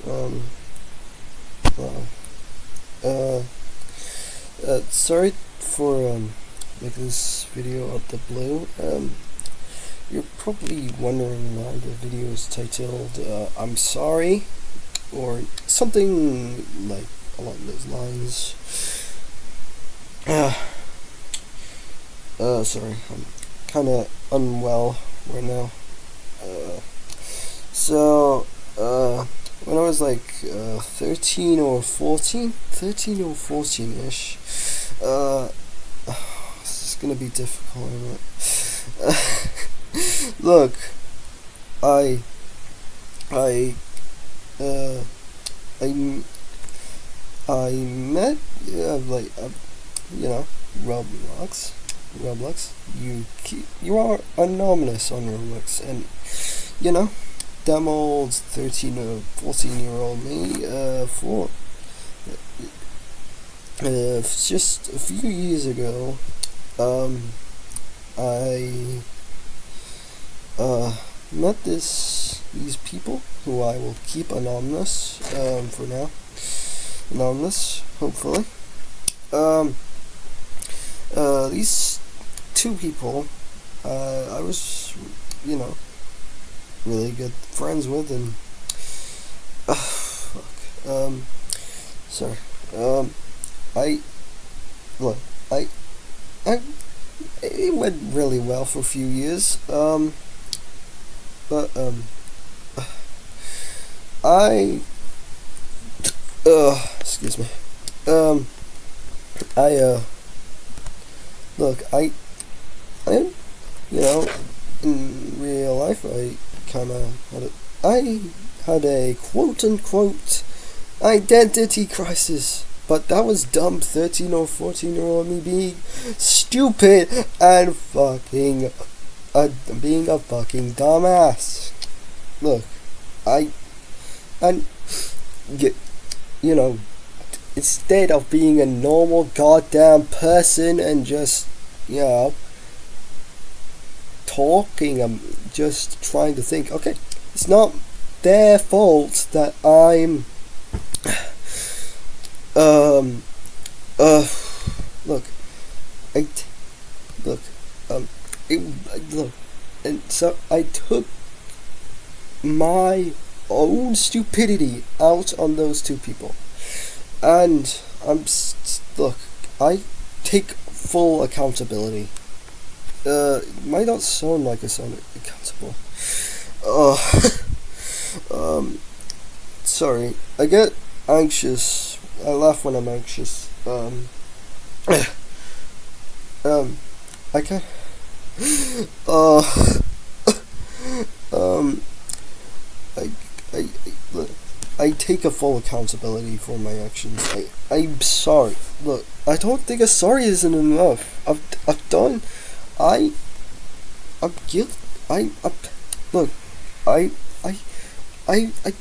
Um, wow. Sorry for making this video out the blue. You're probably wondering why the video is titled "I'm sorry" or something like along those lines. Uh, Sorry, I'm kind of unwell right now. Uh, so, when I was like 13 or 14, 13 or 14-ish, this is gonna be difficult, isn't it? Look, I, I, uh, I, I met, you know, Roblox. Roblox. You are anonymous on Roblox, and you know, them old 13 or 14-year-old me, just a few years ago, I met these people who I will keep anonymous for now. Anonymous, hopefully. These two people, I was, you know, really good friends with, and fuck. Sorry. I look. I. It went really well for a few years. But I. Excuse me. I. Look. I. You know, in real life, I had a quote unquote identity crisis, but that was dumb 13 or 14-year-old me being stupid and being a fucking dumbass. Look, and you know, instead of being a normal goddamn person and just, you know, talking, I'm just trying to think, okay, it's not their fault that I'm look, look, look, and so I took my own stupidity out on those two people, and look, I take full accountability. It might not sound like I sound accountable. Sorry. I get anxious. I laugh when I'm anxious. I can. Uh, um, I, I, look, I take a full accountability for my actions. I'm sorry. Look, I don't think a sorry isn't enough. I've done. I'm guilty. Look, I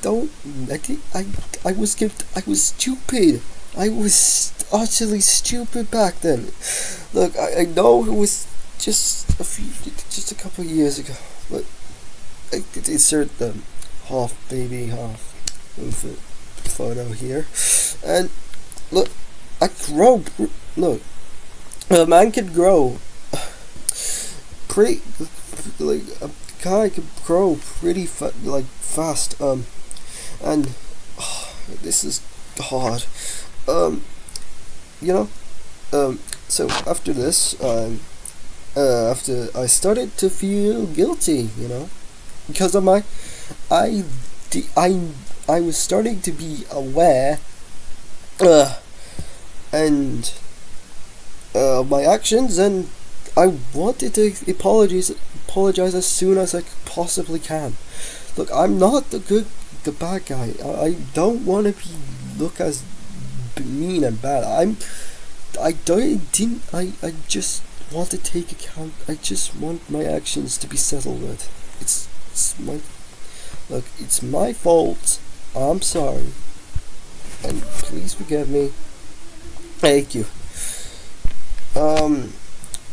don't. I was stupid. I was utterly stupid back then. Look, I know it was just a couple of years ago, but I could insert the half baby, half infant photo here, and look, I grow. Look, a man can grow. Pretty, like, a guy could grow pretty fast, and this is hard, you know, so after this, after I started to feel guilty, you know, because of I was starting to be aware, and my actions, and I wanted to apologize as soon as I possibly can. Look, I'm not the bad guy. I don't want to be look as mean and bad. I just want to take account. I just want my actions to be settled with. It's my fault. I'm sorry, and please forgive me. Thank you.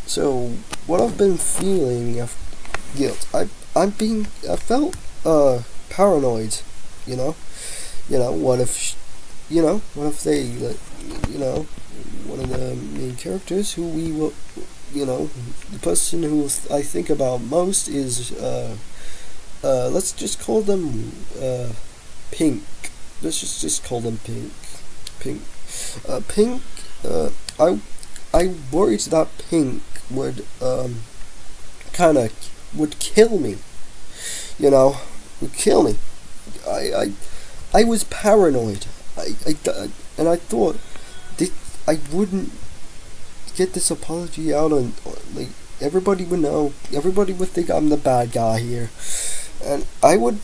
So what I've been feeling of guilt, I felt paranoid, you know, What if, what if they, like, one of the main characters who we will, the person who I think about most is, let's just call them, Pink. Let's just call them Pink. Pink. Pink, I worried that Pink would, would kill me. Would kill me. I was paranoid. And I thought I wouldn't get this apology out, and like everybody would know. Everybody would think I'm the bad guy here, and I would,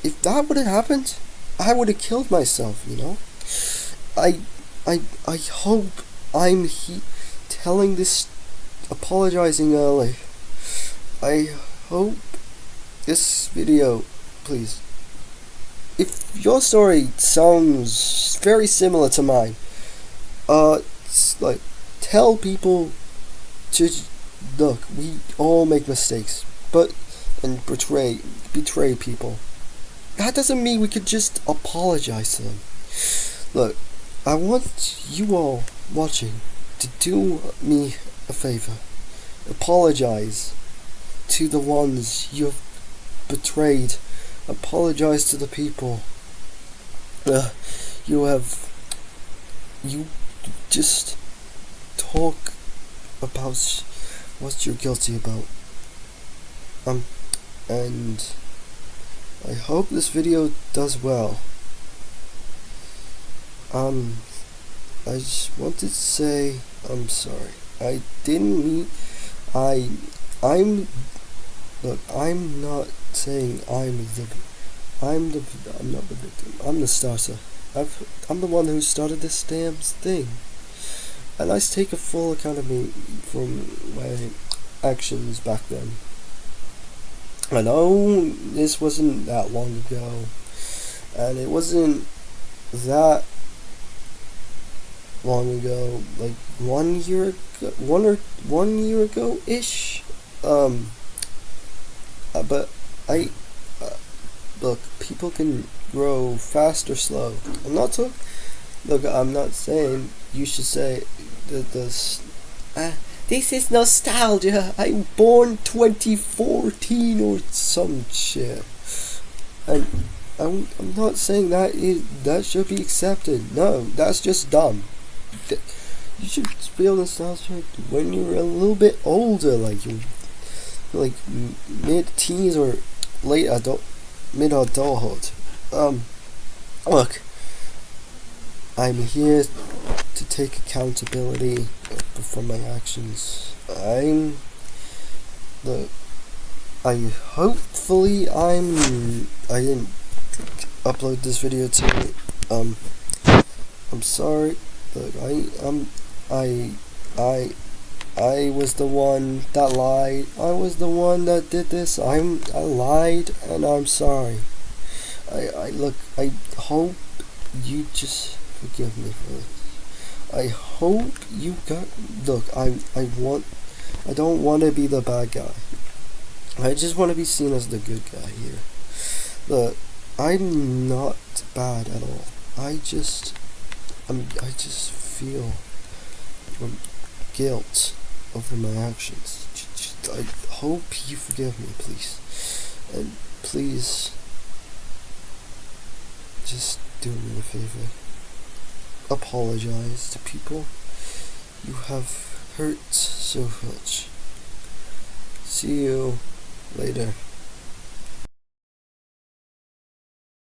if that would have happened, I would have killed myself. I hope I'm telling this, apologizing early. I hope this video, please, if your story sounds very similar to mine, tell people to look. We all make mistakes, and betray people. That doesn't mean we could just apologize to them. Look, I want you all watching to do me a favor. Apologize to the ones you have betrayed. Apologize to the people you just talk about what you're guilty about. And I hope this video does well. I just wanted to say I'm sorry. I didn't mean I'm not saying I'm not the victim. I'm the starter. I'm the one who started this damn thing, and I take a full accountability from my actions back then. I know this wasn't that long ago, and it wasn't that long ago, like 1 year ago, 1 year ago ish. But look, people can grow fast or slow. I'm not saying you should say that this is nostalgia. I'm born 2014 or some shit. And I'm not saying that should be accepted. No, that's just dumb. You should feel nostalgic when you're a little bit older, like you're like mid-teens or mid-adulthood. Look, I'm here to take accountability for my actions. I didn't upload this video today. I'm sorry. Look, I was the one that lied. I was the one that did this. I lied, and I'm sorry. I hope you just forgive me for this. I hope you I don't want to be the bad guy. I just want to be seen as the good guy here. Look, I'm not bad at all. I just feel guilt over my actions. I hope you forgive me, please. And please, just do me a favor. Apologize to people you have hurt so much. See you later.